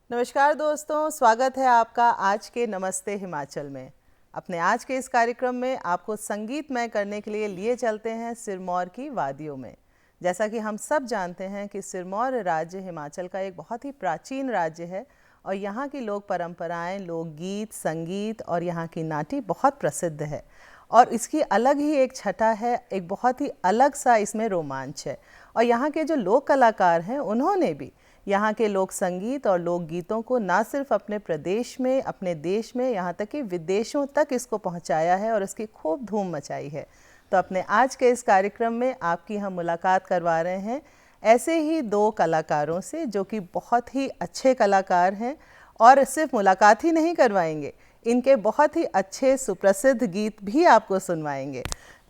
नमस्कार दोस्तों, स्वागत है आपका आज के नमस्ते हिमाचल में। अपने आज के इस कार्यक्रम में आपको संगीतमय करने के लिए चलते हैं सिरमौर की वादियों में। जैसा कि हम सब जानते हैं कि सिरमौर राज्य हिमाचल का एक बहुत ही प्राचीन राज्य है और यहाँ की लोक परंपराएं, लोकगीत, संगीत और यहाँ की नाटी बहुत प्रसिद्ध है और इसकी अलग ही एक छटा है, एक बहुत ही अलग सा इसमें रोमांच है। और यहाँ के जो लोक कलाकार हैं उन्होंने भी यहाँ के लोक संगीत और लोकगीतों को ना सिर्फ अपने प्रदेश में, अपने देश में, यहाँ तक कि विदेशों तक इसको पहुँचाया है और इसकी खूब धूम मचाई है। तो अपने आज के इस कार्यक्रम में आपकी हम मुलाकात करवा रहे हैं ऐसे ही दो कलाकारों से जो कि बहुत ही अच्छे कलाकार हैं और सिर्फ मुलाकात ही नहीं करवाएंगे, इनके बहुत ही अच्छे सुप्रसिद्ध गीत भी आपको सुनवाएंगे।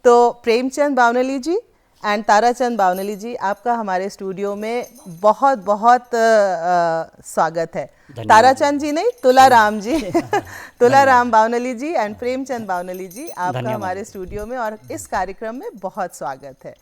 तो प्रेमचंद बावनली जी एंड ताराचंद बावनली जी, आपका हमारे स्टूडियो में बहुत बहुत स्वागत है। ताराचंद जी नहीं, तुलाराम जी तुलाराम बावनली जी एंड प्रेमचंद बावनली जी, आपका हमारे स्टूडियो में और इस कार्यक्रम में बहुत स्वागत है।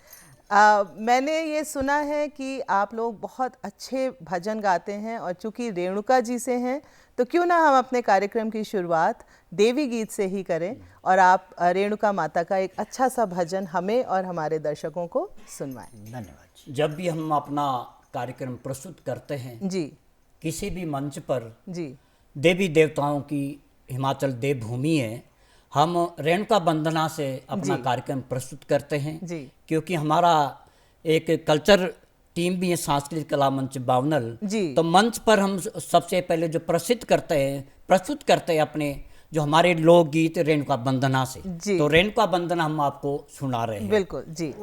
मैंने ये सुना है कि आप लोग बहुत अच्छे भजन गाते हैं और चूँकि रेणुका जी से हैं तो क्यों ना हम अपने कार्यक्रम की शुरुआत देवी गीत से ही करें और आप रेणुका माता का एक अच्छा सा भजन हमें और हमारे दर्शकों को सुनवाएं। धन्यवाद। जब भी हम अपना कार्यक्रम प्रस्तुत करते हैं जी, किसी भी मंच पर, जी, देवी देवताओं की हिमाचल देवभूमि है, हम रेणुका वंदना से अपना कार्यक्रम प्रस्तुत करते हैं जी, क्योंकि हमारा एक कल्चर टीम भी है, सांस्कृतिक कला मंच बावनल जी। तो मंच पर हम सबसे पहले जो प्रस्तुत करते हैं अपने जो हमारे लोकगीत रेणुका वंदना से। तो रेणुका वंदना हम आपको सुना रहे हैं। बिल्कुल जी।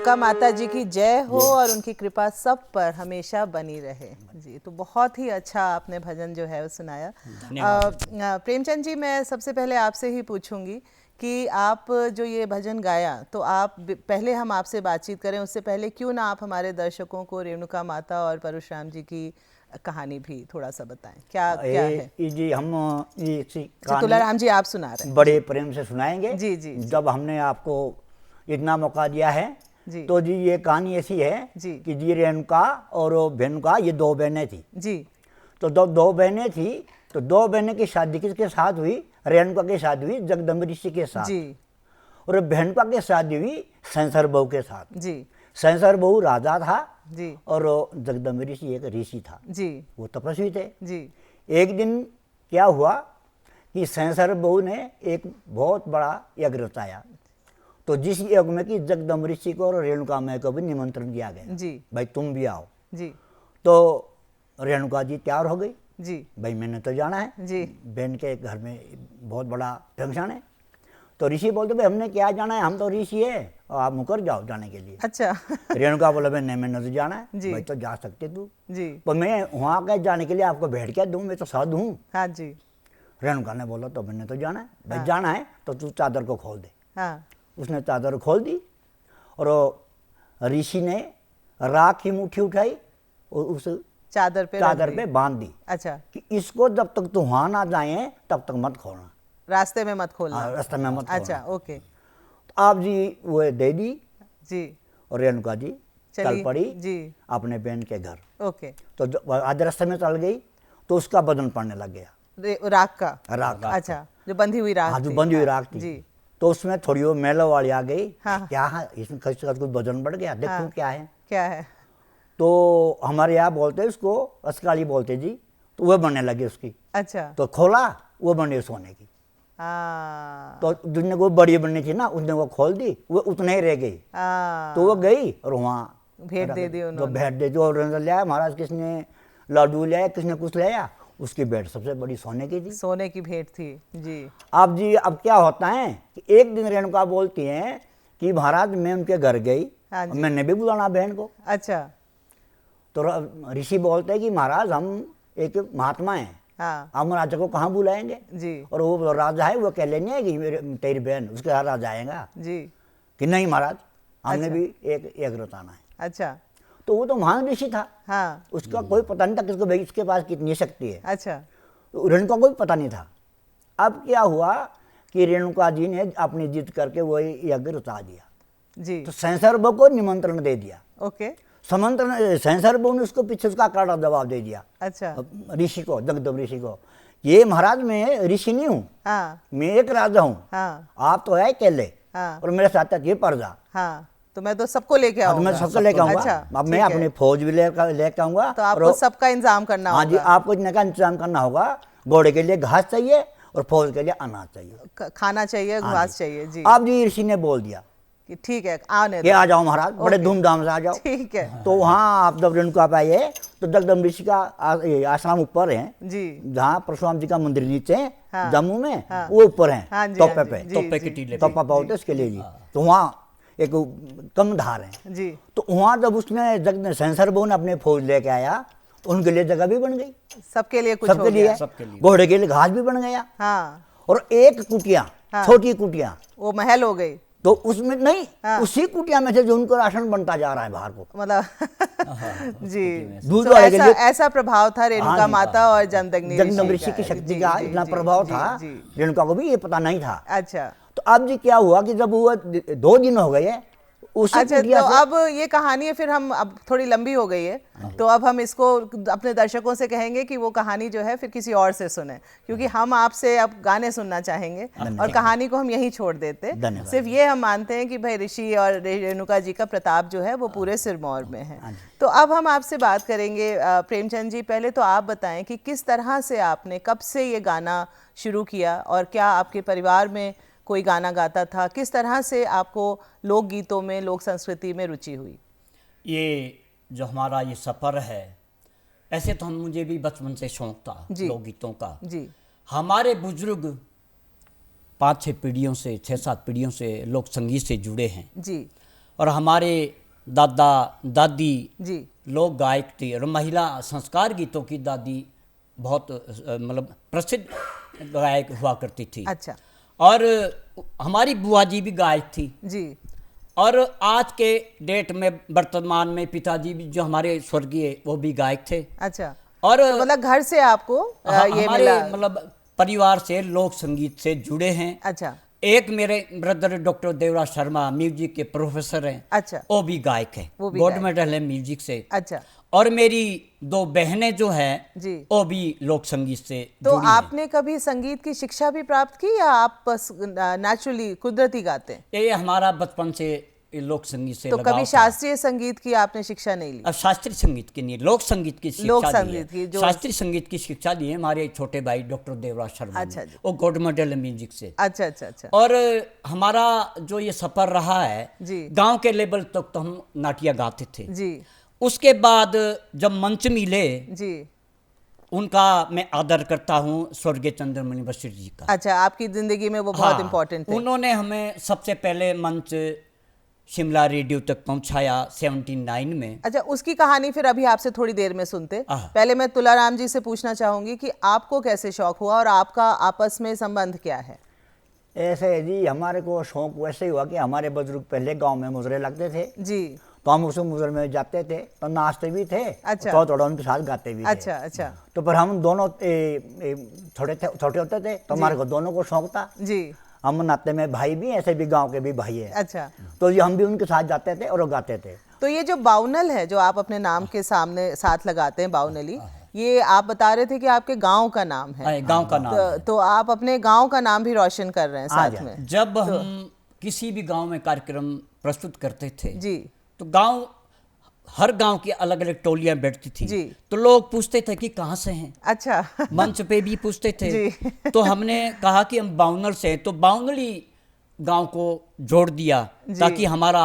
रेणुका माता जी की जय हो और उनकी कृपा सब पर हमेशा बनी रहे। जी, तो बहुत ही अच्छा आपने भजन जो है वो सुनाया। प्रेमचंद जी, मैं सबसे पहले आपसे ही पूछूंगी कि आप जो ये भजन गाया, तो आप पहले हम आपसे बातचीत करें उससे पहले क्यों ना आप हमारे दर्शकों को रेणुका माता और परशुराम जी की कहानी भी थोड़ा सा बताएं, क्या क्या है? जी हम ये तुलाराम जी आप सुना रहे हैं, बड़े प्रेम से सुनाएंगे। जी जी, जब हमने आपको इतना मौका दिया है जी, तो जी ये कहानी ऐसी है जी, कि जी रेणुका और भेनुका ये दो बहनें थी जी। तो दो बहनें थी तो दो बहनें की शादी किसके साथ हुई? रेणुका की शादी हुई जगदम्ब ऋषि के साथ जी, और भेनुका की शादी हुई संसर बहू के साथ। जी, संसर बहू राजा था जी, और जगदम्ब ऋषि एक ऋषि था, जी, वो तपस्वी थे। जी, एक दिन क्या हुआ कि संसर बहू ने एक बहुत बड़ा यज्ञ रचाया, तो जिस यज्ञ में कि जगदम्ब ऋषि को और रेणुका माई को भी निमंत्रण दिया गया, जी, भाई तुम भी आओ। जी, तो रेणुका जी तैयार हो गई, जी, भाई मैंने तो जाना है, जी, बहन के घर में बहुत बड़ा फंक्शन है। तो ऋषि बोलते भाई हमने क्या जाना है, हम तो ऋषि है और आप मुकर जाओ जाने के लिए। अच्छा। रेणुका बोले भाई नहीं मैंने तो जाना है। जी। भाई तो जा सकते तू, जी, पर मैं वहाँ के जाने के लिए आपको भेंट क्या दूँ, मैं तो साधु हूँ। हाँ जी, रेणुका ने बोला तो मैंने तो जाना है, भाई हाँ। जाना है तो तू चादर को खोल दे। हाँ, उसने चादर खोल दी और ऋषि ने राख की मुट्ठी उठाई और उस चादर पे चादर रख पे दी। बांध दी अच्छा, कि इसको जब तक तू वहाँ ना जाए तब तक मत खोलना, रास्ते में मत खोलना। रास्ते में मत खोलना। अच्छा, ओके, तो आप जी वो दे दी जी, और रेणुका जी चल चलिए, पड़ी जी, अपने बहन के घर। ओके। तो आधे रास्ते में चल गई तो उसका बदन पड़ने लग गया, राख का? राख। अच्छा, जो बंधी हुई राख हाँ जो थी। बंधी हुई हाँ, राख थी। जी, तो उसमें थोड़ी वो मैलो वाली आ गई। हाँ। क्या है इसमें, कुछ वजन बढ़ गया, देखूं हाँ। क्या है। क्या है? तो हमारे यहाँ बोलते उसको अस्काली बोलते जी, तो वह बनने लगी उसकी। अच्छा, तो खोला वो बनी सोने की। हाँ, तो जिसने वो बड़ी बननी थी ना उसने वो खोल दी, वो उतने ही रह गई। हाँ, तो वो गई और वहाँ भेंट दे दी तो उन्होंने। भेंट दे दी और लिया महाराज, किसने लाडू लिया किसने कुछ लिया, उसकी भेंट सबसे बड़ी सोने की थी। सोने की भेंट थी। जी, अब जी अब क्या होता है कि एक दिन रेणुका बोलती हैं कि महाराज मैं उनके घर गई, हाँ जी। मैंने भी बुलाना बहन को। अच्छा, तो ऋषि बोलते हैं कि महाराज हम एक महात्मा हैं, हाँ, हम राजा को कहाँ बुलाएंगे। जी, और वो राजा है वो कह लेंगे है कि तेरी बहन उसके यहाँ राजा आएगा, जी, कि नहीं महाराज हमने अच्छा। भी एक रताना है। अच्छा, तो वो तो महान ऋषि था, हाँ, उसका कोई पता नहीं था किसको भाई इसके पास कितनी शक्ति है। अच्छा, तो रेणुका को भी पता नहीं था। अब क्या हुआ कि रेणुका जी ने अपनी जिद करके वो यज्ञ रचा दिया, जी, तो संसर बहू को निमंत्रण दे दिया। ओके, समंत्रण संसर बहू ने उसको पीछे उसका काटा जवाब दे दिया अच्छा, ऋषि को, जगदम्ब ऋषि को, ये महाराज मैं ऋषि नहीं हूँ, हाँ, मैं एक राजा हूँ, हाँ, आप तो है अकेले हाँ, और मेरे साथ ये प्रजा। हाँ, तो मैं तो सबको लेके अब मैं आऊंगा। सबको लेके आऊंगा। अच्छा, अब मैं ठीक है। अपनी फौज भी लेके आऊंगा। तो आपको सबका इंतजाम करना हाँ जी, होगा। आपको इतने का इंतजाम करना होगा। घोड़े के लिए घास चाहिए और फौज के लिए अनाज चाहिए, खाना चाहिए, हाँ घास जी। चाहिए। जी, अब जी ऋषि ने बोल दिया कि ठीक है, आने कि दो। आ जाओ महाराज, बड़े ओके। धूमधाम से आ जाओ। ठीक है, तो वहाँ आप जब रेणुका पे आए तो जगदम्ब ऋषि का आश्रम ऊपर है, जी, जहाँ परशुराम जी का मंदिर नीचे है, हाँ। जम्मू में, हाँ। वो ऊपर है, हाँ जी, टोपे हाँ पे, जी, टोपे जी, के टीले पे। टोपा बोलते उसके लिए जी। तो वहाँ एक कम धार है, जी, तो वहाँ जब उसने संसर बहू ने अपने फौज लेके आया तो उनके लिए जगह भी बन गई, सबके लिए कुछ हो सबके गया। लिए, घोड़े के लिए घास भी बन गया। हाँ, और एक कुटिया, हाँ। छोटी कुटिया, वो महल हो गई। तो उसमें नहीं, हाँ। उसी कुटिया में से जो उनको राशन बनता जा रहा है बाहर को, मतलब जी, दूध तो वाले के ऐसा लिए। ऐसा प्रभाव था रेणुका हाँ जी, माता और जमदग्नि जगदम्ब ऋषि ऋषि की का। शक्ति जी, का जी, इतना जी, प्रभाव जी, था, जी। रेणुका को भी ये पता नहीं था। अच्छा, तो अब जी क्या हुआ कि जब वो 2 दिन हो गए उसी अच्छा, कुटिया तो से, अब ये कहानी है, फिर हम अब थोड़ी लंबी हो गई है, तो अब हम इसको अपने दर्शकों से कहेंगे कि वो कहानी जो है फिर किसी और से सुने, क्योंकि हम आपसे अब गाने सुनना चाहेंगे और कहानी को हम यहीं छोड़ देते। धन्यवाद। सिर्फ ये हम मानते हैं कि भाई ऋषि और रेणुका जी का प्रताप जो है वो पूरे सिरमौर में है। तो अब हम आपसे बात करेंगे प्रेमचंद जी, पहले तो आप बताएं कि किस तरह से आपने, कब से ये गाना शुरू किया और क्या आपके परिवार में कोई गाना गाता था, किस तरह से आपको लोकगीतों में, लोक संस्कृति में रुचि हुई? ये जो हमारा ये सफ़र है, ऐसे तो मुझे भी बचपन से शौक था लोकगीतों का। जी, हमारे बुजुर्ग 5-6 पीढ़ियों से, 6-7 पीढ़ियों से लोक संगीत से जुड़े हैं जी, और हमारे दादा दादी जी लोग गायक थे, और महिला संस्कार गीतों की दादी बहुत मतलब प्रसिद्ध गायक हुआ करती थी। अच्छा और हमारी बुआ जी भी गायक थी। जी और आज के डेट में वर्तमान में पिताजी भी जो हमारे स्वर्गीय वो भी गायक थे। अच्छा, और तो मतलब घर से आपको ये हमारे मिला। मतलब परिवार से लोक संगीत से जुड़े हैं। अच्छा एक मेरे brother doctor Devraj Sharma music के प्रोफेसर हैं। अच्छा वो भी गायक है, वो भी गोल्ड गायक। मेडल है म्यूजिक से। अच्छा और मेरी 2 बहनें जो हैं जी, वो भी लोक संगीत से तो जुड़ी हैं। आपने कभी संगीत की शिक्षा भी प्राप्त की या आप बस नेचुरली कुदरती गाते हैं? ये हमारा बचपन से लोक संगीत से तो लगाव कभी था। शास्त्रीय संगीत की आपने शिक्षा नहीं ली? अब शास्त्रीय संगीत की नहीं, लोक संगीत की लोक शिक्षा ली संगीत की है। जो शास्त्रीय संगीत की शिक्षा ली है हमारे छोटे भाई डॉक्टर देवराज शर्मा अच्छा ने। जी। वो गोल्ड मेडल है म्यूजिक से। अच्छा अच्छा अच्छा और हमारा जो ये सफर रहा है, जी गांव के लेवल तक तो हम नाटिया गाते थे। जी उसके बाद जब मंच मिले, जी। उनका मैं आदर करता हूँ, स्वर्गीय चंद्रमणि बशीर जी का। अच्छा, आपकी जिंदगी में वो बहुत हाँ, इम्पोर्टेंट थे। उन्होंने हमें सबसे पहले मंच शिमला रेडियो तक पहुंचाया 79 में। अच्छा, उसकी कहानी फिर अभी आपसे थोड़ी देर में सुनते। आह। पहले मैं तुलाराम जी से पूछना चाहूंगी कि आपको कैसे शौक हुआ और आपका आपस में संबंध क्या है? ऐसे है जी, हमारे को शौक वैसे ही हुआ कि हमारे बुजुर्ग पहले गांव में मुजरे लगते थे, जी। तो हम उस मुजरे में जाते थे, तो नाचते भी थे। अच्छा। तो थोड़ा उनके साथ गाते भी थे। अच्छा अच्छा तो पर हम दोनों छोटे होते थे, तो हमारे को दोनों को शौक था। जी। हम नाते में भाई भी ऐसे भी गांव के भी भाई है, अच्छा, तो ये हम भी उनके साथ जाते थे और वो गाते थे। तो ये जो बाउनल है जो आप अपने नाम के सामने साथ लगाते हैं, बाउनली, ये आप बता रहे थे कि आपके गांव का नाम है। गांव का नाम है। तो आप अपने गांव का नाम भी रोशन कर रहे हैं हाँ साथ जी। में। जब हम किसी भी गांव में कार्यक्रम प्रस्तुत करते थे, जी तो गांव, हर गांव की अलग अलग टोलियां बैठती थी। जी। तो लोग पूछते थे कि कहाँ से हैं, अच्छा मंच पे भी पूछते थे। जी। तो हमने कहा कि हम बाउनल से हैं, तो बाउनली गांव को जोड़ दिया ताकि हमारा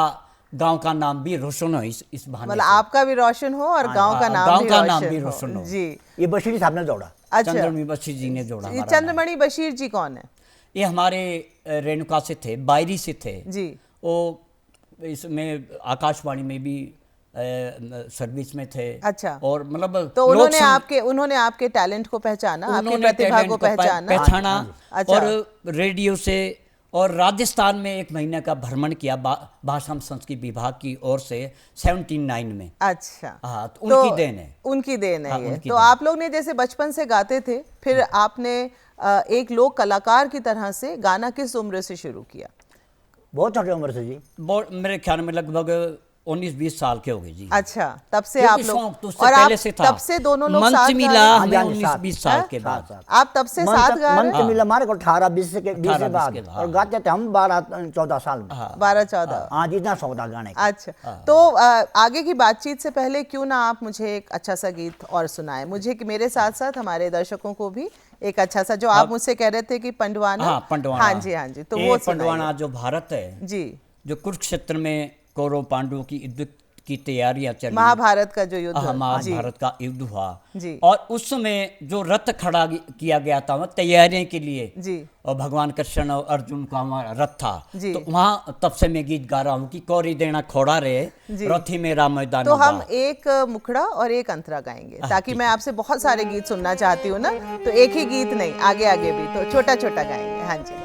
गांव का नाम भी रोशन हो इस बहाने मतलब से। आपका भी रोशन हो और गांव का नाम भी रोशन हो। जी। ये बशीर साहब ने जोड़ा। अच्छा, चंद्रमणि बशीर जी ने जोड़ा ये हमारा नाम। चंद्रमणि बशीर जी कौन है? ये हमारे रेणुका से थे, बायरी से थे। जी। वो इसमें आकाशवाणी में भी सर्विस में थे। अच्छा। और मतलब तो लोक उन्होंने आपके टैलेंट को पहचाना, आपकी उन्होंने प्रतिभा टैलेंट को को पहचाना। अच्छा। और रेडियो से और राजस्थान में 1 महीने का भ्रमण किया भाषा एवं संस्कृति विभाग की ओर से 79 में। अच्छा, हाँ, तो उनकी देन है। उनकी देन है हाँ, ये। उनकी तो देन। आप लोग ने जैसे बचपन से गाते थे, फिर आपने एक लोक कलाकार की तरह से गाना किस उम्र से शुरू किया? बहुत छोटी उम्र से जी। मेरे ख्याल में लगभग 19-20 साल के हो गए जी। अच्छा, तब से क्योंकि आप लोग, शौक तो उससे और पहले आप से था। तब से दोनों लोग मंच साथ गा मिला रहे हैं? हमें हाँ, 19-20 साल के बाद। साथ। आप तब से साथ गा रहे हैं? मंच मिला हमारे को 18-20 से 20 से 18-20 बाद, के बाद। और गाते थे हम 12-14 साल में। 12-14। हाँ, जितना शौक था गाने का। अच्छा, तो आगे की बातचीत से पहले क्यों ना आप मुझे एक अच्छा सा गीत और सुनाएं, मुझे कि मेरे साथ साथ हमारे दर्शकों को भी एक अच्छा सा, जो आप मुझसे कह रहे थे कि पंडवाना। हाँ, पंडवाना। हाँ जी हाँ जी, तो ये वो पंडवाना जो भारत है, जी, जो कुरुक्षेत्र में कौरव पांडवों की युद्ध की तैयारियां चली, महाभारत का जो युद्ध। जी महाभारत का युद्ध हुआ जी और उस समय जो रथ खड़ा किया गया था वहाँ तैयारियों के लिए, जी और भगवान कृष्ण और अर्जुन का वहाँ रथ था। जी। तो वहाँ तब से मैं गीत गा रहा हूँ कि कौरी देना खोड़ा रे, जी। रथी मेरा मैदान। तो हम एक मुखड़ा और एक अंतरा गाएंगे, ताकि मैं आपसे बहुत सारे गीत सुनना चाहती हूँ ना, तो एक ही गीत नहीं, आगे आगे भी, तो छोटा छोटा गाएंगे। हाँ जी।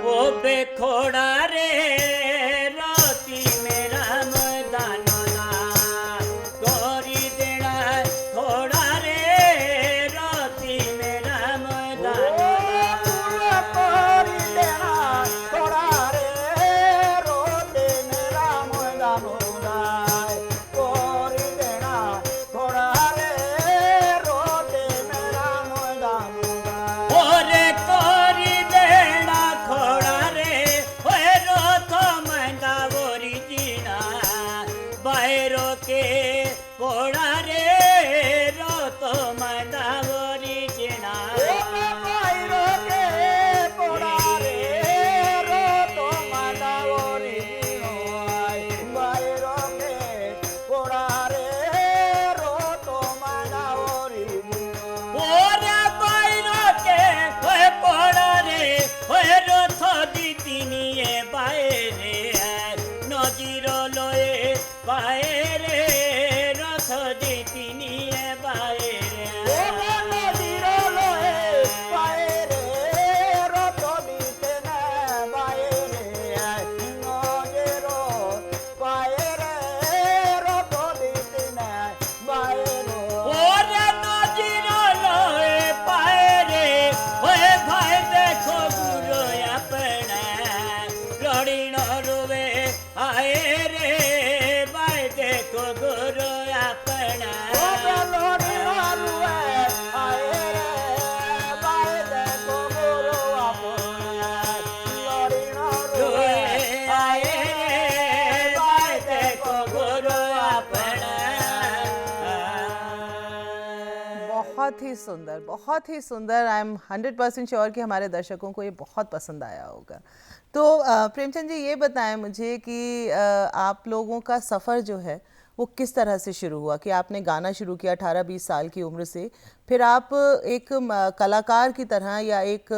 ओ बेखोड़ा रे रोती मेरा मैदान ना, गोरी देना थोड़ा रे रोती मेरा मैदान ना, गोरी देना थोड़ा रे रोती मेरा मैदान ना, गोरी देना थोड़ा रे रोती मेरा मैदान ना। ओरे को बहुत ही सुंदर, बहुत ही सुंदर। आई एम 100% श्योर कि हमारे दर्शकों को ये बहुत पसंद आया होगा। तो प्रेमचंद जी, ये बताएं मुझे कि आप लोगों का सफ़र जो है वो किस तरह से शुरू हुआ कि आपने गाना शुरू किया 18-20 साल की उम्र से, फिर आप एक कलाकार की तरह या एक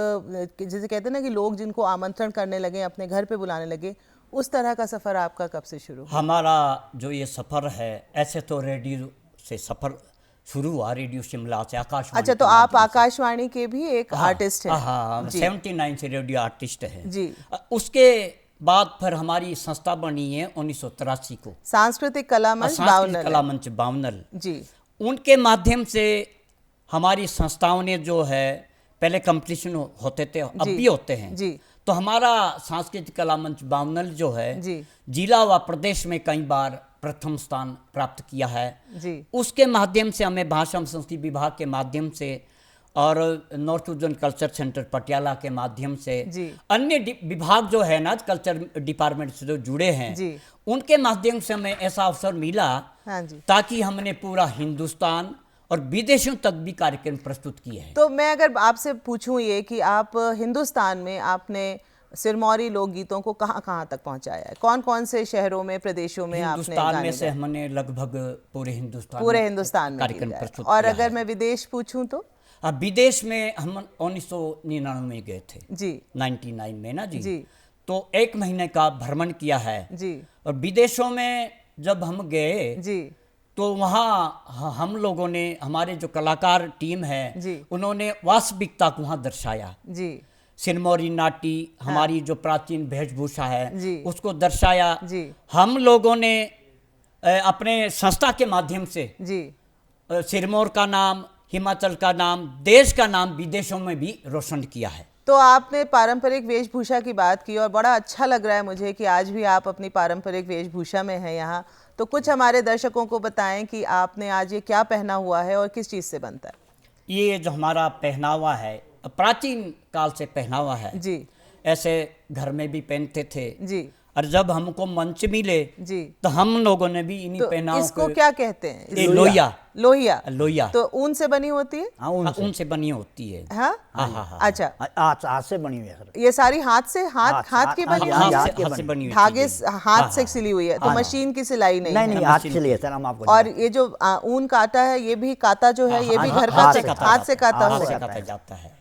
जैसे कहते हैं ना कि लोग जिनको आमंत्रण करने लगे, अपने घर पे बुलाने लगे, उस तरह का सफ़र आपका कब से शुरू हुआ? हमारा जो ये सफ़र है, ऐसे तो रेडियो से सफ़र शुरू हुआ, रेडियो शिमला से, आकाशवाणी। अच्छा, तो आप आकाशवाणी के भी एक आर्टिस्ट हैं? हाँ, 79 से रेडियो आर्टिस्ट है जी। उसके बाद फिर हमारी संस्था बनी है 1983 को, सांस्कृतिक कला मंच सांस्कृतिक कला मंच बावनल। जी। उनके माध्यम से हमारी संस्थाओं ने जो है, पहले कंपटीशन होते थे, अब भी होते हैं जी। तो हमारा सांस्कृतिक कला मंच बावनल जो है जी। जिला व प्रदेश में कई बार प्रथम स्थान प्राप्त किया है। जी। उसके माध्यम से हमें भाषा एवं संस्कृति विभाग के माध्यम से और north eastern culture centre Patiala के माध्यम से, जी। अन्य विभाग जो है ना कल्चर डिपार्टमेंट से जो जुड़े हैं, जी। उनके माध्यम से हमें ऐसा अवसर मिला, हाँ जी। ताकि हमने पूरा हिंदुस्तान और विदेशों तक भी कार्यक्रम प्रस्तुत किए हैं। तो मैं अगर आपसे पूछूं ये कि आप हिंदुस्तान में आपने सिरमौरी लोकगीतों को कहाँ कहाँ तक पहुँचाया है? कौन कौन से शहरों में, प्रदेशों में आपने हिंदुस्तान में गाने से गाए? हमने लगभग पूरे हिंदुस्तान में कार्यक्रम कार्यक्रम प्रस्तुत और किया अगर है। मैं विदेश पूछूं तो? अब विदेश में हम 1999 में गए थे, जी। 99 में ना जी। जी। तो 1 महीने का भ्रमण किया है। जी। और विदेशों में जब हम गए जी। तो वहाँ हम लोगों ने, हमारे जो कलाकार टीम है, जी। उन्होंने वास्तविकता को वहाँ दर्शाया। जी। सिरमौरी नाटी, हमारी जो प्राचीन वेशभूषा है, जी। उसको दर्शाया। जी। हम लोगों ने अपने संस्था के माध्यम से जी। सिरमौर का नाम, हिमाचल का नाम, देश का नाम विदेशों में भी रोशन किया है। तो आपने पारंपरिक वेशभूषा की बात की और बड़ा अच्छा लग रहा है मुझे कि आज भी आप अपनी पारंपरिक वेशभूषा में हैं यहाँ। तो कुछ हमारे दर्शकों को बताएं कि आपने आज ये क्या पहना हुआ है और किस चीज़ से बनता है? ये जो हमारा पहनावा है, प्राचीन काल से पहनावा है। जी। ऐसे घर में भी पहनते थे। जी। और जब हमको मंच मिले जी। तो हम लोगों ने भी इन्हीं तो पहनावों इसको क्या कहते हैं? ये लोहिया। लोहिया। लोहिया तो ऊन से बनी होती है? हाँ, उनसे बनी होती है। हाँ। हाँ हाँ हाँ। अच्छा, हाथ से बनी हुई है सर। ये सारी हाथ से, हाथ की बनी हाँ, हुई है? हाथ से बनी हुई धागे चीजें। हाथ से सिली हुई है, तो मशीन की सिलाई नहीं नहीं है? नहीं, हाथ से लिए सर, हम आपको और ये जो ऊन काटा है, ये भी काता जो है, ये भी घर का हाथ से हाथ से काता हाथ हुआ से है? काता जाता है।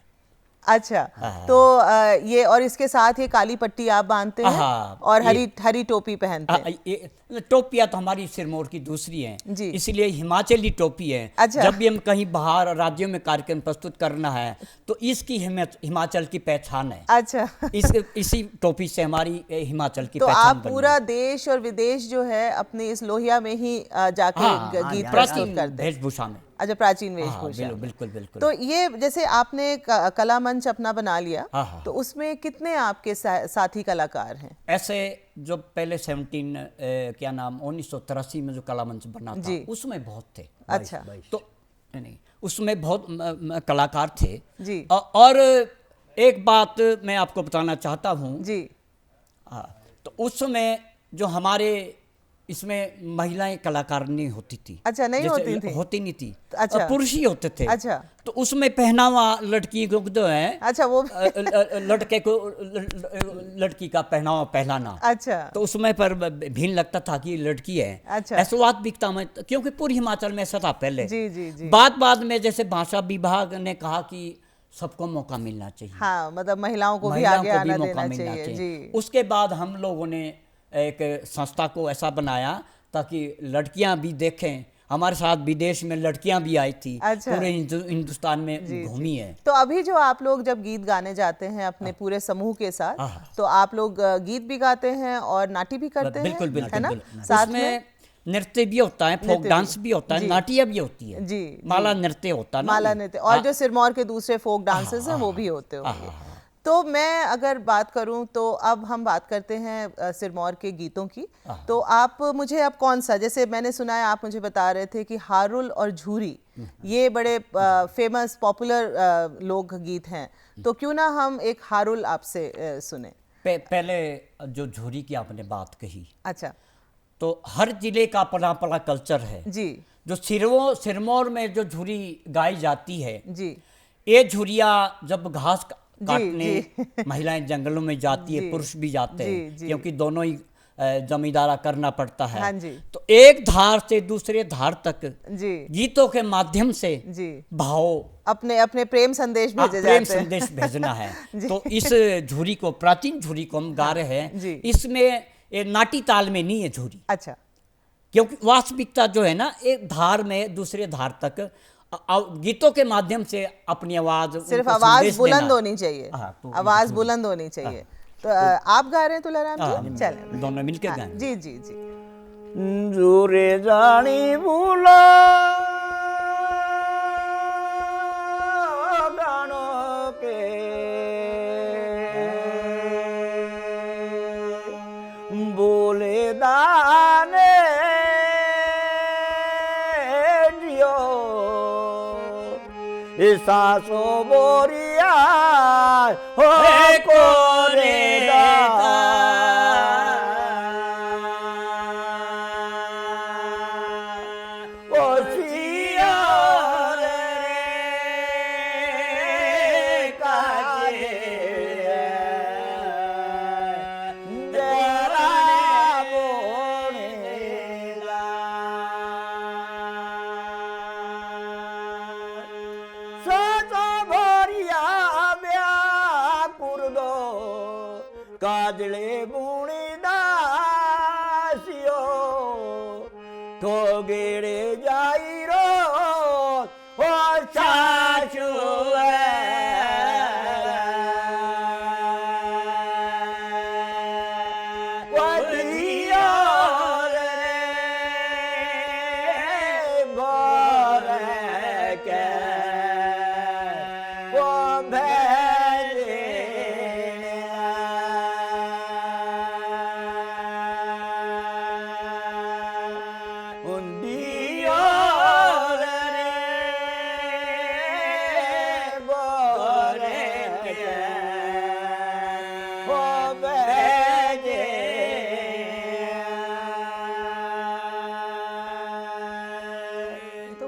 अच्छा। तो ये, और इसके साथ ये काली पट्टी आप बांधते हैं हाँ, और हरी टोपी पहनते हैं। ये टोपियाँ तो हमारी सिरमौर की दूसरी हैं, जी। इसलिए हिमाचली टोपी है। अच्छा। जब भी हम कहीं बाहर राज्यों में कार्यक्रम प्रस्तुत करना है तो इसकी हिमाचल की पहचान है। अच्छा। इसी टोपी से हमारी हिमाचल की तो पहचान आप बनी पूरा देश और विदेश जो है अपनी इस लोहिया में ही जाके हाँ, गीत प्रस्तुत प्राचीन करते हैं? वेशभूषा में। अच्छा, प्राचीन हाँ, वेशभूषा। बिल्कुल बिल्कुल। तो ये जैसे आपने कला मंच अपना बना लिया, हाँ, हाँ। तो उसमें कितने आपके साथी कलाकार हैं? ऐसे जो पहले 1983 में जो कला मंच बना था, जी। उसमें बहुत थे। अच्छा। तो नहीं, उसमें बहुत कलाकार थे। जी। और एक बात मैं आपको बताना चाहता हूँ। जी। तो उस समय जो हमारे इसमें महिलाएं कलाकार नहीं होती थी। अच्छा, नहीं जैसे होती थी? होती नहीं थी। अच्छा। पुरुष ही होते थे। अच्छा। तो उसमें पहनावा लड़की को जो है, अच्छा, वो लड़के को लड़की का पहनावा पहनाना, अच्छा। तो उसमें पर भिन्न लगता था कि लड़की है। अच्छा। ऐसा वास्तविकता में, क्योंकि पूरी हिमाचल में ऐसा था पहले। जी जी जी। बाद में जैसे भाषा विभाग ने कहा कि सबको मौका मिलना चाहिए, हाँ, मतलब महिलाओं को भी महिलाओं आगे को भी आना मौका देना मिलना चाहिए। चाहिए। जी। उसके बाद हम लोगों ने एक संस्था को ऐसा बनाया ताकि लड़कियां भी देखें। हमारे साथ विदेश में लड़कियां भी आई थी। अच्छा। पूरे हिंदुस्तान में घूमी है। तो अभी जो आप लोग जब गीत गाने जाते हैं अपने पूरे समूह के साथ, तो आप लोग गीत भी गाते हैं और नाटी भी करते हैं, बिल्कुल बिल्कुल है ना? बिल्कुल। साथ उसमें में नृत्य भी होता है, फोक डांस भी होता है, नाटिया भी होती है। जी। माला नृत्य होता है ना। माला नृत्य, और जो सिरमौर के दूसरे फोक डांसेस हैं वो भी होते होंगे। तो मैं अगर बात करूं तो अब हम बात करते हैं सिरमौर के गीतों की। तो आप मुझे अब कौन सा, जैसे मैंने सुना है, आप मुझे बता रहे थे कि हारुल और झूरी ये बड़े फेमस पॉपुलर लोक गीत हैं, तो क्यों ना हम एक हारुल आपसे सुने। पहले जो झूरी की आपने बात कही, अच्छा। तो हर जिले का अपना अपना कल्चर है। जी। जो सिरमौर में जो झुरी गाई जाती है, जी ये झुरिया जब घास काटने जी। महिलाएं जंगलों में जाती है, जी, पुरुष भी जाते जी, हैं, जी। क्योंकि दोनों ही जमींदारा करना पड़ता है। हाँ जी। तो एक धार से दूसरे धार तक जी गीतों के माध्यम से जी भाव, अपने अपने प्रेम संदेश भेजे प्रेम जाते हैं। संदेश भेजना है। जी। तो इस झुरी को, प्राचीन झुरी को हम गा रहे जी। हैं। इसमें ये नाटी ताल में नहीं है झुरी, अच्छा क्योंकि वास्तविकता जो है ना, एक धार में दूसरे धार तक गीतों के माध्यम से अपनी आवाज, सिर्फ उनको आवाज संदेश बुलंद देना। होनी चाहिए, हाँ, तो आवाज झुरी। बुलंद होनी चाहिए। तो आप गा रहे हैं तुलाराम हाँ, जी? चले दोनों मिलके हाँ, गाएं। जी जी जी। जोरे जानी भूला गानों के बोले दाने जियो सासो बोरिया हो कोरे काजले बुणी दासियो ठोगेड़े जाई रो ओ सासु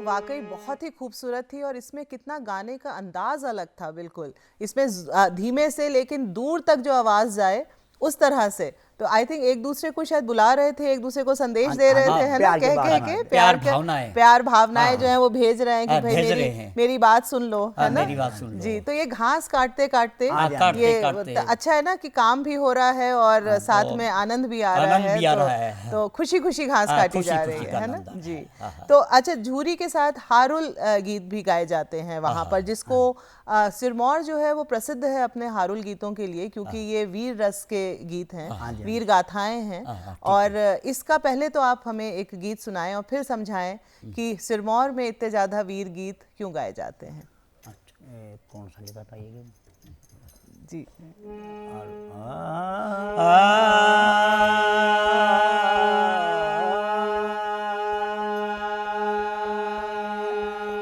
वाकई बहुत ही खूबसूरत थी और इसमें कितना गाने का अंदाज अलग था। बिल्कुल इसमें धीमे से लेकिन दूर तक जो आवाज जाए उस तरह से। तो आई थिंक एक दूसरे को शायद बुला रहे थे, एक दूसरे को संदेश दे रहे थे, है ना, कह के प्यार भावनाएं जो है वो भेज रहे हैं कि भाई मेरी बात सुन लो, है ना, मेरी बात सुन लो। जी। तो ये घास काटते काटते ये अच्छा है ना कि काम भी हो रहा है और साथ में आनंद भी आ रहा है, तो खुशी खुशी घास काटी जा रही है ना जी। तो अच्छा, झूरी के साथ हारुल गीत भी गाए जाते हैं वहाँ पर, जिसको सिरमौर जो है वो प्रसिद्ध है अपने हारुल गीतों के लिए, क्योंकि ये वीर रस के गीत हैं, वीर गाथाएं हैं। और इसका पहले तो आप हमें एक गीत सुनाएं और फिर समझाएं कि सिरमौर में इतने ज़्यादा वीर गीत क्यों गाए जाते हैं। कौन सा गीत बताइएगा जी।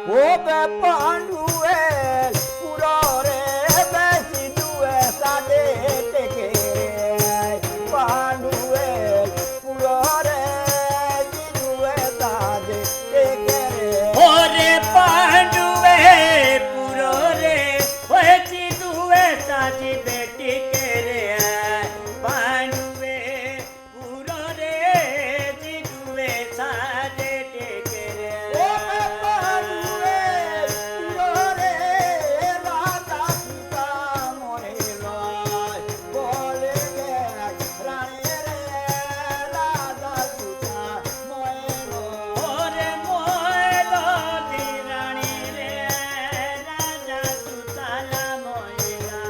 ओ बे पांडुए पूरा रे बैसी दुए साडे टेके पांडुए पूरा रे दुए साडे टेके ओ रे पांडुए पूरा रे बैसी दुए साडी बेटी के रे पांडुए पूरा रे दुए साडे टेके रे ओ बे पांडुए पूरा रे राधा सीता मोरे लाय बोले गे रानी रे राधा सीता मोरे ओरे मोयलो दिराणी रे राजा सुताला मोयला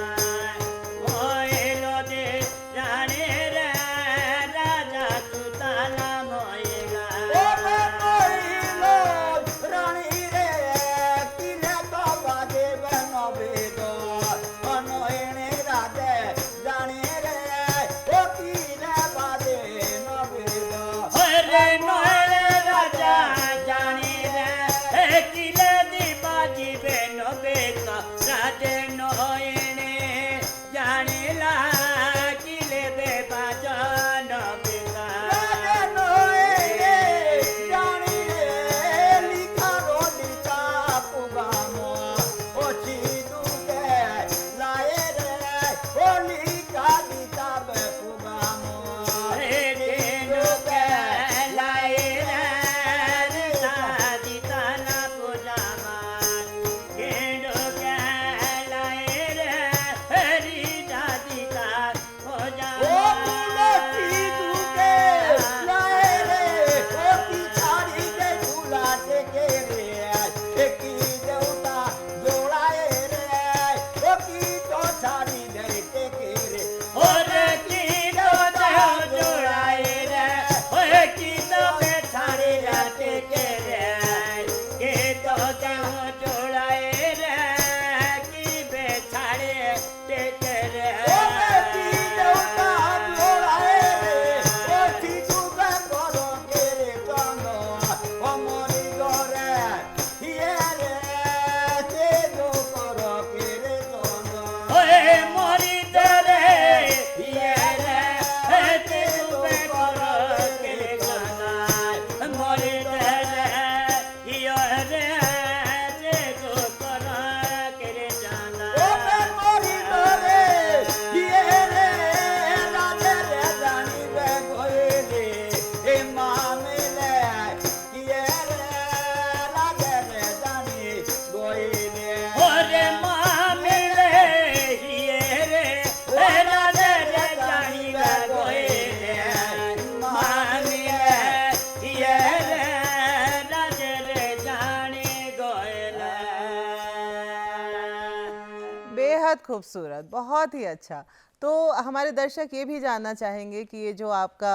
खूबसूरत, बहुत ही अच्छा। तो हमारे दर्शक ये भी जानना चाहेंगे कि ये जो आपका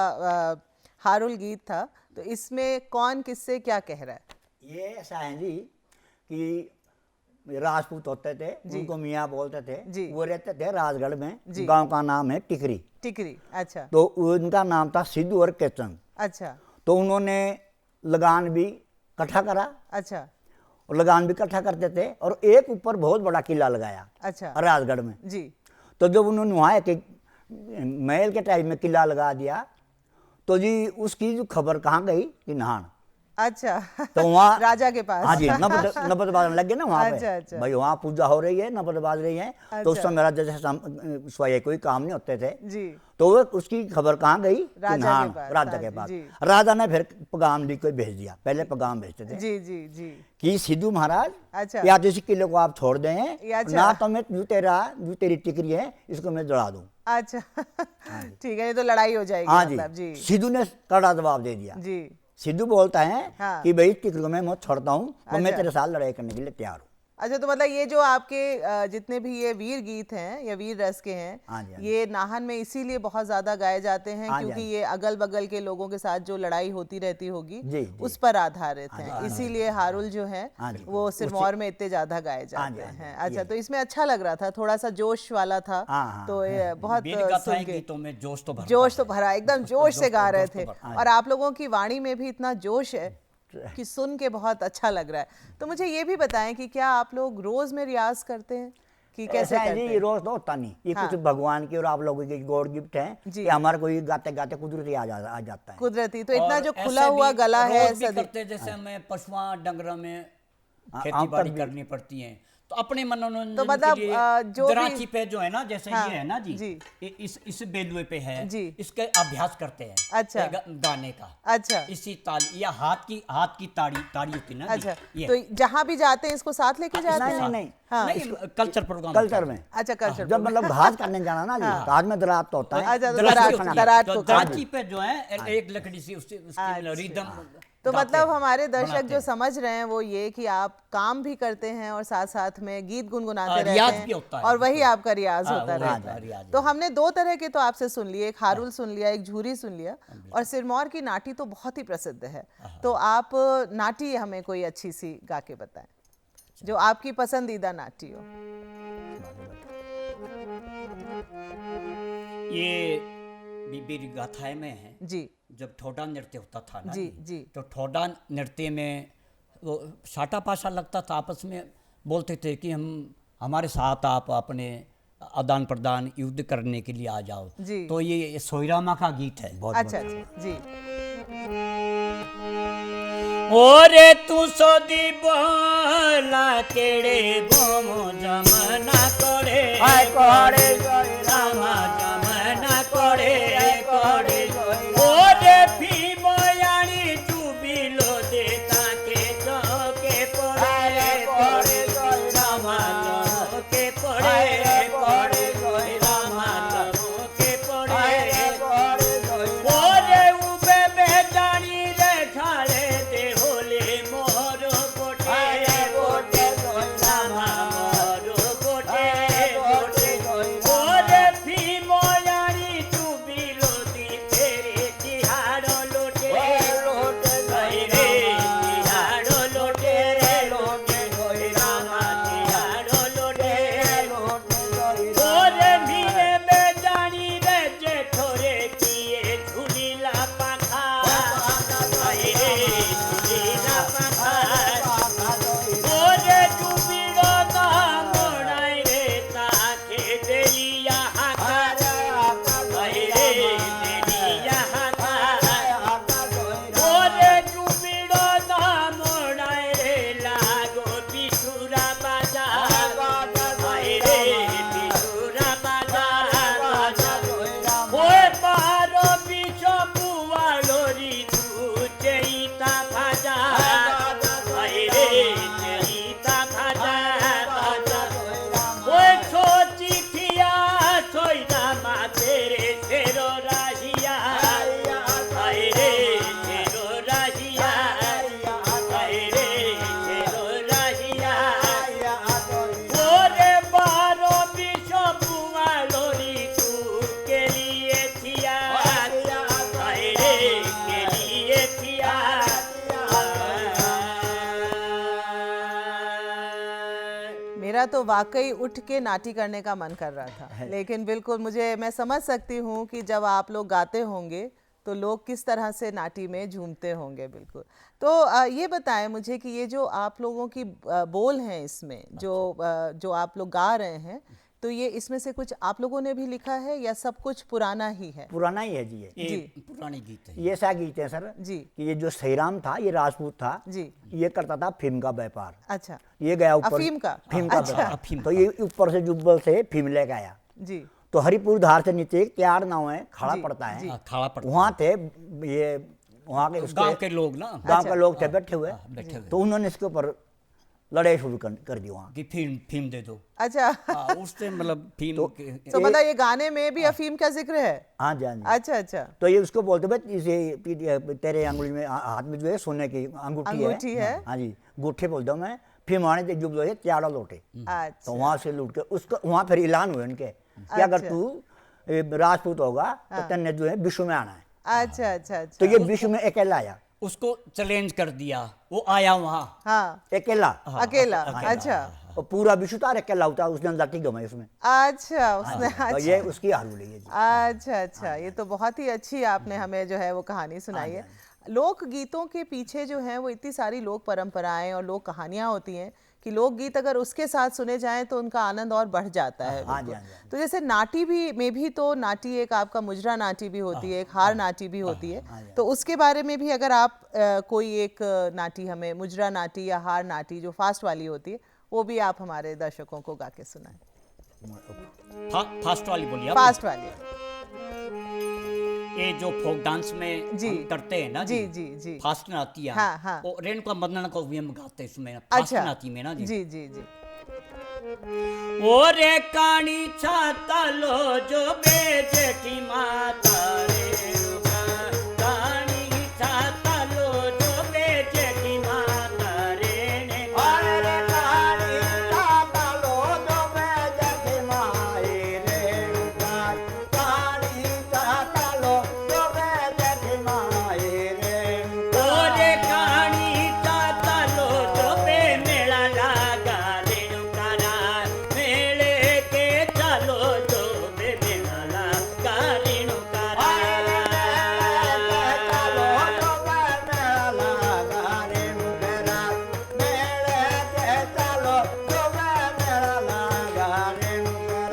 हारुल गीत था, तो इसमें कौन किससे क्या कह रहा है? ये ऐसा है जी कि राजपूत होते थे, उनको मियाँ बोलते थे, वो रहते थे राजगढ़ में, गांव का नाम है टिकरी। टिकरी, अच्छा। तो उनका नाम था सिद्धू और केचन। अच्छा। तो उन्होंने लगान भी इकट्ठा करा। अच्छा। और लगान भी इकट्ठा करते थे और एक ऊपर बहुत बड़ा किला लगाया। अच्छा। राजगढ़ में जी। तो जब उन्होंने वहाँ एक महल के टाइप में किला लगा दिया, तो जी उसकी जो खबर कहाँ गई कि नाहन। अच्छा। तो वहाँ राजा के पास। हाँ जी, नपद बाजने लग गए ना वहाँ पे। अच्छा, अच्छा। भाई वहाँ पूजा हो रही है, नपद बाज रही है। तो उस समय राजा जैसे सोए कोई काम नहीं होते थे जी। तो वो उसकी खबर कहाँ गई? राजा के पास। राजा के पास। राजा ने फिर पैगाम लिख के भेज दिया। पहले पैगाम भेजते थे जी जी जी कि सिद्धू महाराज, अच्छा, या तो इस किले को आप छोड़ दें, अच्छा, ना तो मैं जो तेरी टिकरी है इसको मैं जला दूं। अच्छा। ठीक है, नहीं तो लड़ाई हो जाएगी। हाँ मतलब जी। सिद्धू ने कड़ा जवाब दे दिया। जी। सिद्धू बोलता है हाँ। कि भाई टिकरी को मैं मत छोड़ता हूँ, तो मैं अच्छा। तेरे साथ लड़ाई करने के लिए तैयार हूँ। अच्छा, तो मतलब ये जो आपके जितने भी ये वीर गीत हैं या वीर रस के हैं, हाँ जी, हाँ जी। ये नाहन में इसीलिए बहुत ज्यादा गाए जाते हैं हाँ जी, क्योंकि हाँ जी। ये अगल बगल के लोगों के साथ जो लड़ाई होती रहती होगी जी, जी। उस पर आधारित हाँ जी, हैं, हाँ जी, इसीलिए हारुल जो है हाँ जी। वो सिरमौर में इतने ज्यादा गाए हाँ जाते जी, हाँ जी, हैं। ये अच्छा, तो इसमें अच्छा लग रहा था, थोड़ा सा जोश वाला था। हाँ, हाँ, तो ये बहुत वीर सुन गाथाएं के गीतों में जोश तो भरता जोश तो है। भरा, एकदम जोश से गा रहे जोश तो थे। भरता और आप लोगों की वाणी में भी इतना जोश है कि सुन के बहुत अच्छा लग रहा है। तो मुझे ये भी बताएं कि क्या आप लोग रोज में रियाज करते हैं कि कैसे ऐसा है करते जी, हैं? रोज तो होता नहीं, ये हाँ। कुछ भगवान की और आप लोगों की गॉड गिफ्ट है जी। कि हमारा कोई गाते गाते कुदरती आ जाता है। कुदरती तो इतना और जो ऐसे खुला हुआ भी गला है रोज भी सदी। करते हैं, जैसे हमें पशुआं डंगरों में हाँ, खेती बाड़ी तब भी। करनी पड़ती है, तो अपने मनोरंजन तो मतलब, के लिए जो भी- दराची पे जो है ना, जैसे हाँ, ये है ना जी, जी। इस बेलुए पे है जी। इसके अभ्यास करते हैं। अच्छा। गाने का। अच्छा। इसी ताल या हाथ की ताड़ी होती है ना जी, अच्छा, ये। तो जहाँ भी जाते हैं इसको साथ लेके जाते नहीं, हैं? नहीं, हाँ। नहीं, कल्चर प्रोग्राम कल्चर में अच्छा, कल्चर जब मतलब घास करने जाना ना जी, तो हाथ में दरात तो होता है। अच्छा, तो दराची दरात होती है। दरात तो को दराची पे जो है एक लकड़ी सी उसकी अच्छा। रिदम तो गाते मतलब हैं, हमारे दर्शक बनाते जो हैं। समझ रहे हैं वो ये कि आप काम भी करते हैं और साथ साथ में गीत गुनगुनाते रहते रियाज हैं भी होता है, और वही बिल्कुल। आपका रियाज हाँ, होता वो रहता हाँ, है। रियाज तो है। हमने दो तरह के तो आपसे सुन लिए, एक हारुल सुन लिया, एक झूरी सुन लिया, और सिरमौर की नाटी तो बहुत ही प्रसिद्ध है। तो आप नाटी हमें कोई अच्छी सी गा के बताएं जो आपकी पसंदीदा नाटी हो। ये बीबी गाथाएं में है, जी जब ठोडा नृत्य होता था ना जी, जी। तो ठोडा नृत्य में वो साटा पासा लगता था, आपस में बोलते थे कि हमारे साथ आप अपने आदान प्रदान युद्ध करने के लिए आ जाओ। जी। तो ये सोईरामा का गीत है। अच्छा अच्छा जी। ओरे तू सोदी बोला केड़े बोमो जमना कोड़े कोड़े रामा जमना कोड़े कोड़े ओरे भीमो यानी जुबिलो देता के जो के पड़े कोड़े रामा जो के पड़े कोड़े रामा जो के पड़े ओरे उबे बेजानी रे खाले दे होले मोर कोटे कोटे रामा मोर कोटे कोटे मेरा तो वाकई उठ के नाटी करने का मन कर रहा था, लेकिन बिल्कुल मैं समझ सकती हूँ कि जब आप लोग गाते होंगे तो लोग किस तरह से नाटी में झूमते होंगे। बिल्कुल। तो ये बताएं मुझे कि ये जो आप लोगों की बोल हैं इसमें जो आप लोग गा रहे हैं, तो ये इसमें से कुछ आप लोगों ने भी लिखा है या सब कुछ पुराना ही है? पुराना ही है जी, ये पुराने गीत है। ये ऐसा गीत है सर जी कि ये जो सहीराम था, ये राजपूत था जी। ये करता था फिल्म का व्यापार। अच्छा। ये गया ऊपर अफीम का? फिल्म अच्छा। का व्यापार। तो ये ऊपर से जुब्बल से फिल्म लेके आया। जी। तो हरिपुर धार से नीचे एक त्यार नाव है, खड़ा पड़ता है, हाँ, खाड़ा पड़ता वहाँ थे ये वहाँ के गांव के लोग ना, गांव के लोग थे बैठे हुए, बैठे हुए तो उन्होंने इसके ऊपर लड़ाई शुरू कर दी वहाँ। कि फिल्म दे दो। अच्छा। हाँ, उससे मतलब फिल्म तो मतलब ये गाने में भी अफीम का जिक्र है? हाँ जी, हाँ जी। अच्छा अच्छा। तो ये उसको बोलते भाई इसे तेरे अंगुली में हाथ में जो है सोने की अंगूठी है। हाँ जी, गुट्ठे बोलता हूँ मैं। फिर माने जो है त्याड़ा लौटे, अच्छा। तो वहाँ से लूट के उसको वहाँ फिर ऐलान हुए उनके कि अगर तू राजपूत होगा तो तेने जो है विश्व में आना है। अच्छा अच्छा अच्छा। तो ये विश्व में अकेला आया, उसको चैलेंज कर दिया, वो आया वहाँ हाँ अकेला। अकेला। अच्छा और पूरा विश्व तार अकेला होता है, उसने लाठी गमाई उसमें। अच्छा उसने। तो ये उसकी हारूल है जी। अच्छा अच्छा, ये तो बहुत ही अच्छी आपने हमें जो है वो कहानी सुनाई है। लोक गीतों के पीछे जो है वो इतनी सारी लोक परंपराएं और लोक कहानियां होती हैं कि लोकगीत अगर उसके साथ सुने जाएं तो उनका आनंद और बढ़ जाता है। हाँ जी, बिल्कुल। हाँ जी। तो जैसे नाटी में भी तो नाटी एक आपका मुजरा नाटी भी होती है, एक हार नाटी भी होती है, तो उसके बारे में भी अगर आप कोई एक नाटी हमें, मुजरा नाटी या हार नाटी जो फास्ट वाली होती है, वो भी आप हमारे दर्शकों को गा के सुनाएं। फास्ट वाली बोलिए आप। फास्ट वाली। ये जो फोक डांस में जी हम करते हैं ना जी जी जी। फास्ट नाती है। हाँ, हाँ। वो रेणुका मदन को भी हम गाते हैं इसमें फास्ट अच्छा नाती में ना जी। जी जी जी। ओ रे कानी छाता लो जो बेजे की माता रेणुका, कानी छाता लो जो बेजे की माता रेणुका। अरे कानी छाता लो जो बेजे की माई रेणुका, कानी छाता लो जो बेजे की माई रेणुका। ओ रे कानी छाता लो जो बे मेला लागा रेणुका रा, मेले के चलो जो बे मेला लागा रेणुका रा।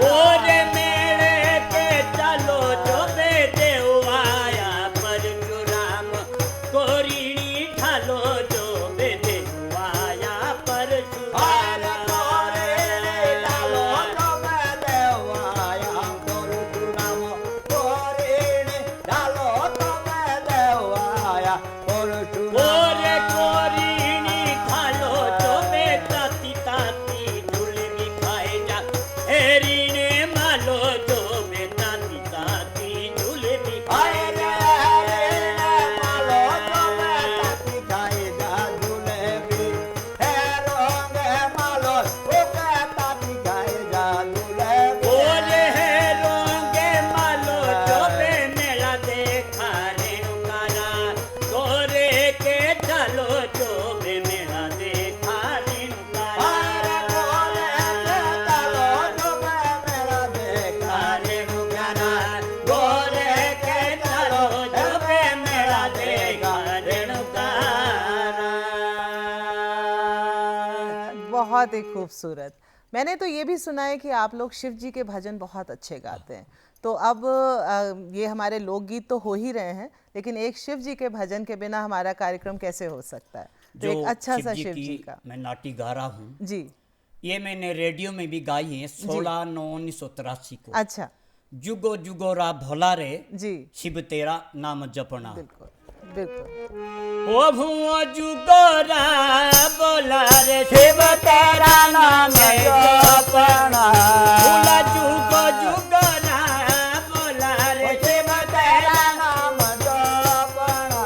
ओरे मेले के चलो जो बे देव आया परशुराम, कोरिणी ढालो जो बे देव आया परशुराम। ओरे कोरिणी ढालो जो बे ताती ताती झूलनी खाए जा, हेरीने मालो जो बे ताती ताती झूलनी खाए जा। ओरे हेरोंगे मालो जो बे मेला देखा रेणुका रा, गोरे के चलो जो बे मेला देखा रेणुका रा। रेणुका रा, गोरे के चलो जो बे मेला देखा रेणुका रा। बहुत ही खूबसूरत। मैंने तो ये भी सुना है कि आप लोग शिव जी के भजन बहुत अच्छे गाते हैं। तो अब ये हमारे लोकगीत तो हो ही रहे हैं, लेकिन एक शिव जी के भजन के बिना हमारा कार्यक्रम कैसे हो सकता है? तो एक अच्छा सा शिव जी का। मैं नाटी गा रहा हूँ, जी। ये मैंने रेडियो में भी गाई है 16/9/1983 को। अच्छा। जुगो जुगो रा भोला रे, जी शिव तेरा नाम जपना। बिल्कुल बिल्कुल। ओ भुआ जुगोरा बोला रे शिव तेरा नाम जपना। भूला जुगो जुगोरा बोला रे शिव तेरा नाम जपना।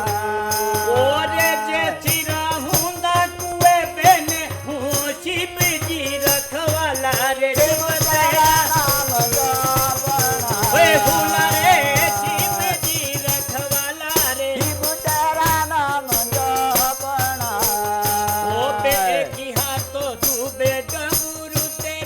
ओ रे जे सिरा हुंदा कुए बेने हूँ शिव जी रखवाला रे शिव तेरा नाम जपना। ओए भूला रे शिव जी रखवाला रे शिव तेरा नाम जपना। ओ बे की हाथों डूबे गंगुरु तेरा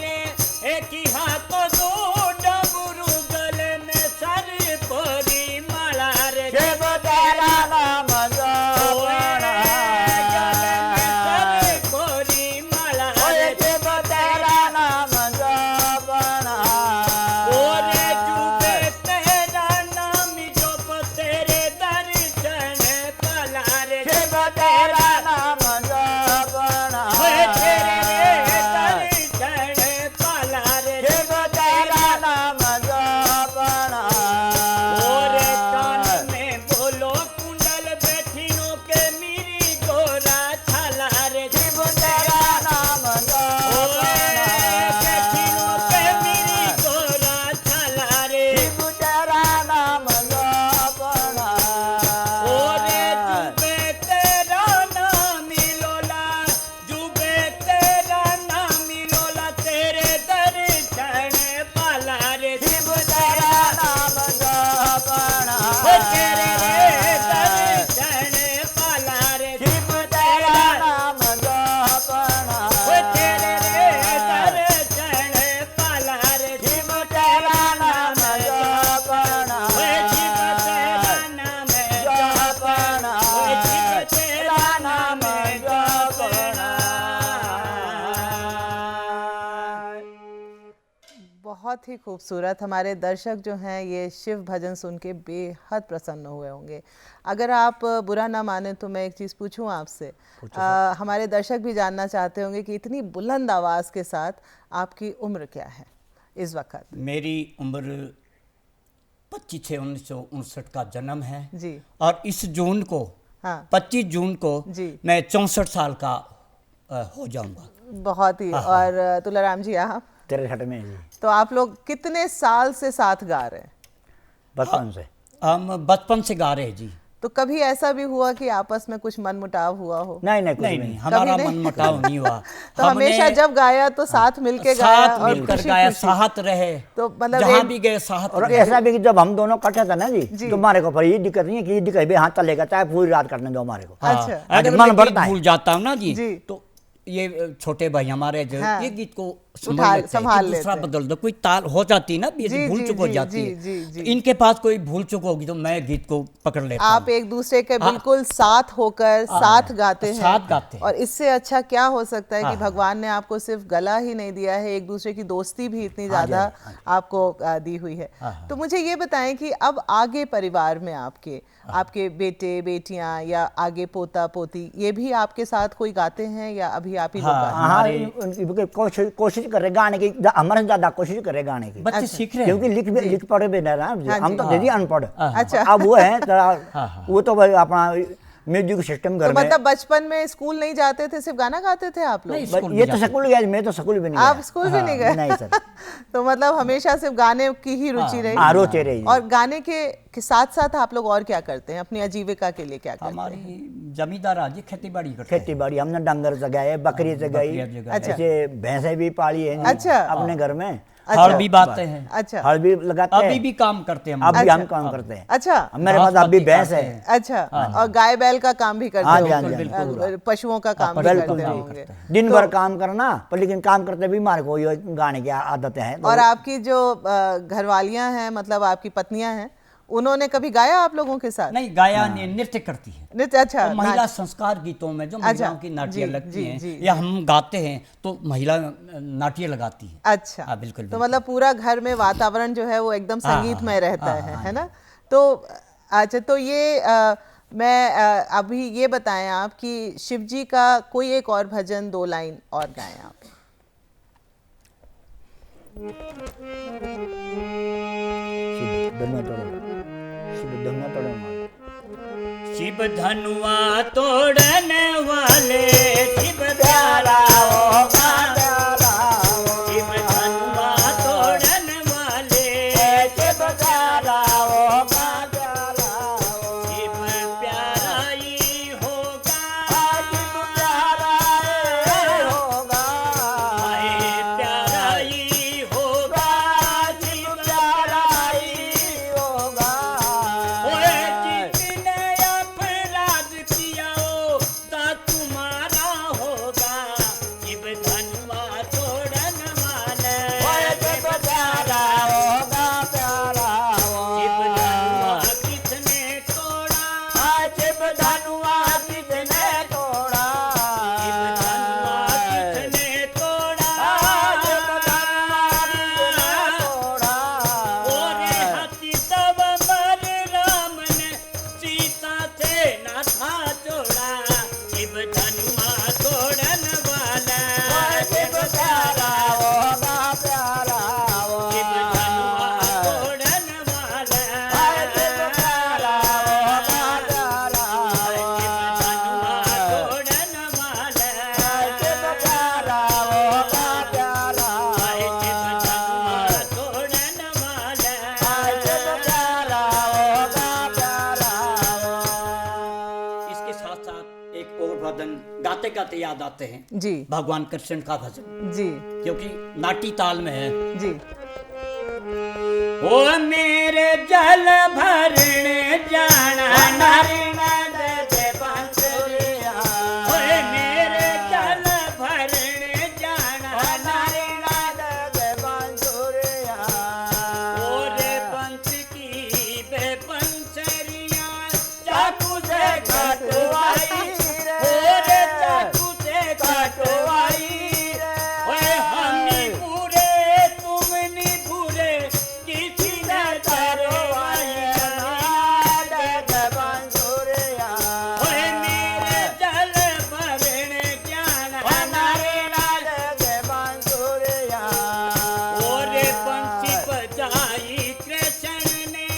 ओ तेरे रे दर्शन पाला रे शिव तेरा नाम जपना ओ तेरे रे दर्शन पाला रे शिव तेरा नाम जपना ओ शिव तेरा नाम जपना ओ शिव तेरा नाम जपना। बहुत ही खूबसूरत। हमारे दर्शक जो हैं ये शिव भजन सुन के बेहद प्रसन्न हुए होंगे। अगर आप बुरा ना माने तो मैं एक चीज़ पूछूं आपसे। हमारे दर्शक भी जानना चाहते होंगे कि इतनी बुलंद आवाज़ के साथ आपकी उम्र क्या है इस वक्त? मेरी उम्र 25/6/1959 का जन्म है जी। और इस जून को हाँ 25 जून को जी। मैं 64 साल का हो जाऊंगा। बहुत ही। और तुलाराम जी आप? 63 में जी, तो आप लोग कितने साल से साथ गा रहे हैं? बचपन से। हम बचपन से गा रहे हैं जी। तो कभी ऐसा भी हुआ कि आपस में कुछ मनमुटाव हुआ हो? नहीं नहीं कुछ नहीं भी नहीं, हमारा कभी नहीं? मन मुटाव नहीं हुआ। तो हमेशा जब गाया तो साथ मिलके गाया साथ और मिलकर खुशी गाया, खुशी। साथ रहे, तो मतलब जहाँ एक- भी गए साथ और रहे। ऐसा भी कि जब हम दोनों कटे थे ना जी, जी। तो हमारे को पर ये दिक्कत नहीं है कि ये दिक्कत भी हाथ चलेगा चाहे पूरी रात करने दो हमारे को। हाँ, अच्छा। अगर मन मैं बढ़ता गीत है। भूल जाता हूँ ना जी, जी। तो ये छोटे भाई हमारे जो हाँ। ये गीत को संभाल संभाल लेते हैं कि दूसरा लेते हैं। बदल दो, कोई ताल हो जाती है ना, ये जी, भूल जी, चुक हो जी, जाती जी, है। जी, जी। तो इनके पास कोई भूल चुक होगी तो मैं गीत को पकड़ लेता आप हूँ। एक दूसरे के हाँ। बिल्कुल साथ होकर साथ गाते हैं। साथ गाते हैं। और इससे अच्छा क्या हो सकता है कि हाँ। भगवान ने आपको सिर्फ गला ही नहीं दिया है, एक दूसरे की दोस्ती भी इतनी हाँ जी, ज़्यादा हाँ जी। आपको दी हुई है। तो मुझे ये बताएं कि अब आगे परिवार में आपके बेटे बेटियां या आगे पोता पोती ये भी आपके साथ कोई गाते हैं या अभी आप ही लोग हाँ, गाते हैं? हाँ हमारे- उनकी कोशिश कर रहे गाने की, हमारे से ज्यादा कोशिश कर रहे गाने की, बच्चे अच्छा। सीख रहे क्योंकि हैं। लिख पढ़े भी नहीं रहा हाँ हम जी। तो दीदी अनपढ़। अच्छा। अब वो है हाँ। वो तो भाई अपना म्यूजिक सिस्टम तो घर में। मतलब बचपन में स्कूल नहीं जाते थे, सिर्फ गाना गाते थे आप लोग? नहीं, बस स्कूल ये भी तो जाते स्कूल गया, मैं तो स्कूल भी नहीं आप गया। स्कूल भी नहीं गए? नहीं सर। तो मतलब हमेशा सिर्फ गाने की ही रुचि रही? हाँ, रोते रही। और गाने के साथ साथ आप लोग और क्या करते हैं अपनी आजीविका के लिए? क्या करते हैं? हमारी जमींदार आज खेती बाड़ी करते हैं। खेती बाड़ी हमने डंगर जगाए, बकरी जगाई, बकरियाँ जगाई। अच्छा। ऐसे भैंसे भी पाली है अच्छा। अपने घर में। हल भी बाते हैं, अच्छा हल भी लगाते हैं, अभी भी काम करते हैं हम। अब भी अच्छा। हम काम करते हैं। अच्छा मेरे पास अब भी बासमती भैंस काटते है। हैं। अच्छा। और गाय बैल का काम भी करते हाँ जी, होंगे? हाँ जी, बिल्कुल। पशुओं का काम भी बिल्कुल करते जी। होंगे? दिन भर काम करना, पर लेकिन काम करते भी हमारे को ये गाने की आदतें हैं। तो और आपकी जो घरवालियां हैं, मतलब आपकी पत्नियां हैं, उन्होंने कभी गाया आप लोगों के साथ? नहीं, गाया नृत्य करती है। नृत्य? अच्छा। तो महिला नाच- संस्कार गीतों में जो अच्छा, महिलाओं की नाट्य जी, लगती जी, हैं जी, या जी। हम गाते हैं तो महिला नाट्य लगाती है। अच्छा। हाँ, बिल्कुल, तो बिल्कुल। मतलब पूरा घर में वातावरण जो है वो एकदम हाँ, संगीतमय हाँ, रहता हाँ, है हाँ, है ना? तो अच्छा, तो ये मैं अभी ये बताएं आप कि शिव जी का कोई एक और भजन 2 लाइन और गाएं आप। शिव धनुआ तोड़न वाले शिव प्यारा होगा, शिव धनुआ तोड़न वाले शिव प्यारा होगा, शिव प्यारा ही होगा, हाय प्यारा ही होगा, शिव प्यारा ही होगा। ओए जिसने अपराध किया हो ता तुम्हारा होगा, शिव धनुआ तोड़न वाले शिव प्यारा होगा, शिव धनुआ किसने तोड़ा, शिव धनुआ किसने तोड़ा, शिव धनुआ किसने तोड़ा, ओरे हाथी तब मर राम ने सीता से न था जोड़ा, शिव धनुआ तोड़न वाला शिव प्यारा होगा, शिव धनुआ तोड़न वाला शिव प्यारा होगा, शिव धनुआ तोड़न वाला शिव प्यारा होगा, हाय शिव धनुआ तोड़न वाला शिव प्यारा होगा। इसके साथ साथ एक और भजन गाते गाते याद आते हैं, जी भगवान कृष्ण का भजन, जी क्योंकि नाटी ताल में है। जी। ओ मेरे मेरे जल भरने जाना नारिना दे दे बांसुरिया ओए मेरे जल भरने जाना नारिना दे दे बांसुरिया ओरे बंस की बे बंसरिया चाकू से कटवाई ओरे चाकू से कटवाई ओए हमनी पूरे तुम नी पूरे किसी ने करवाई दे बांसुरिया ओए मेरे जल भरने जाना नारिना दे बांसुरिया ओरे बंसी बजाई कृष्ण ने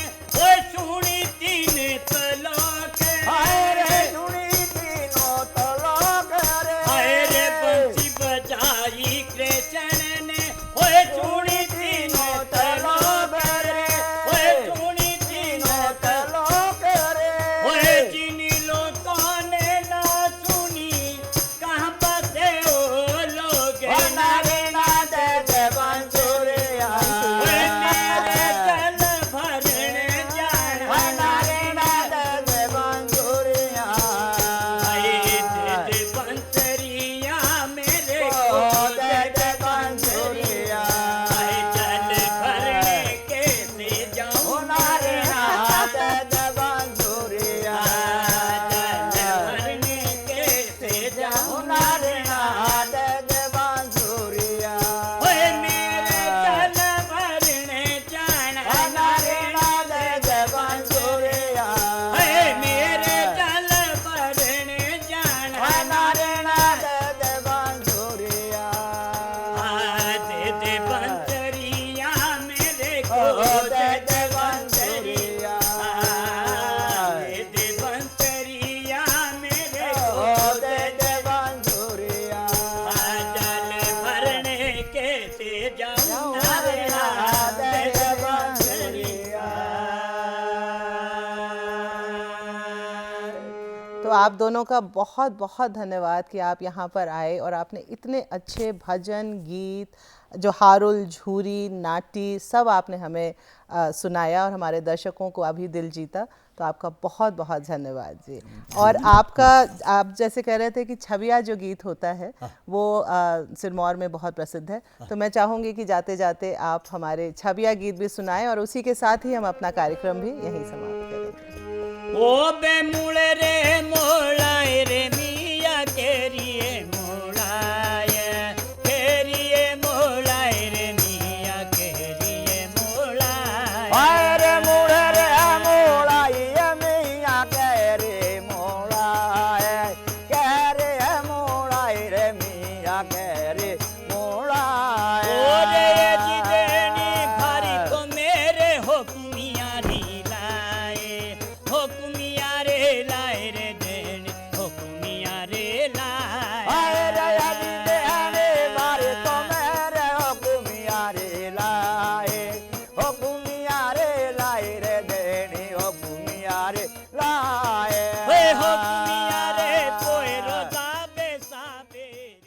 ओए सुनी तीन तलोक हाय रे सुनी तीनों तलोक रे हाय रे बंसी बजाई कृष्ण ने ओए सुनी तीनों तलोक रे ओए सुनी तीनों तलोक रे ओए जिन लोगों ने ना सुनी कहाँ बसे ओ लोग नारिना दे बांसुरिया ओए मेरे जल भरने जाना नारिना दे बांसुरिया आए दे बांसुरिया मेरे को दे बांसुरिया आए जल भरने कैसे जाऊं नारिना दे बांसुरिया जल भरने कैसे जाऊं नारिना दे बांसुरिया ओए मेरे जल भरने जाना नारिना दे बांसुरिया ओए मेरे जल भरने जाना नारिना दे बांसुरिया दे बांसुरिया मेरे को दे बांसुरिया दे बांसुरिया मेरे को दे बांसुरिया जल भरने कैसे जाऊं नारिना दे बांसुरिया तो आप दोनों का बहुत बहुत धन्यवाद कि आप यहाँ पर आए और आपने इतने अच्छे भजन गीत जो हारुल झूरी नाटी सब आपने हमें सुनाया और हमारे दर्शकों को अभी दिल जीता। तो आपका बहुत बहुत धन्यवाद जी। और आपका आप जैसे कह रहे थे कि छबिया जो गीत होता है वो सिरमौर में बहुत प्रसिद्ध है। तो मैं चाहूँगी कि जाते जाते आप हमारे छबिया गीत भी सुनाएं और उसी के साथ ही हम अपना कार्यक्रम भी यहीं समाप्त करेंगे। ओ बे मुड़े रे मोड़ा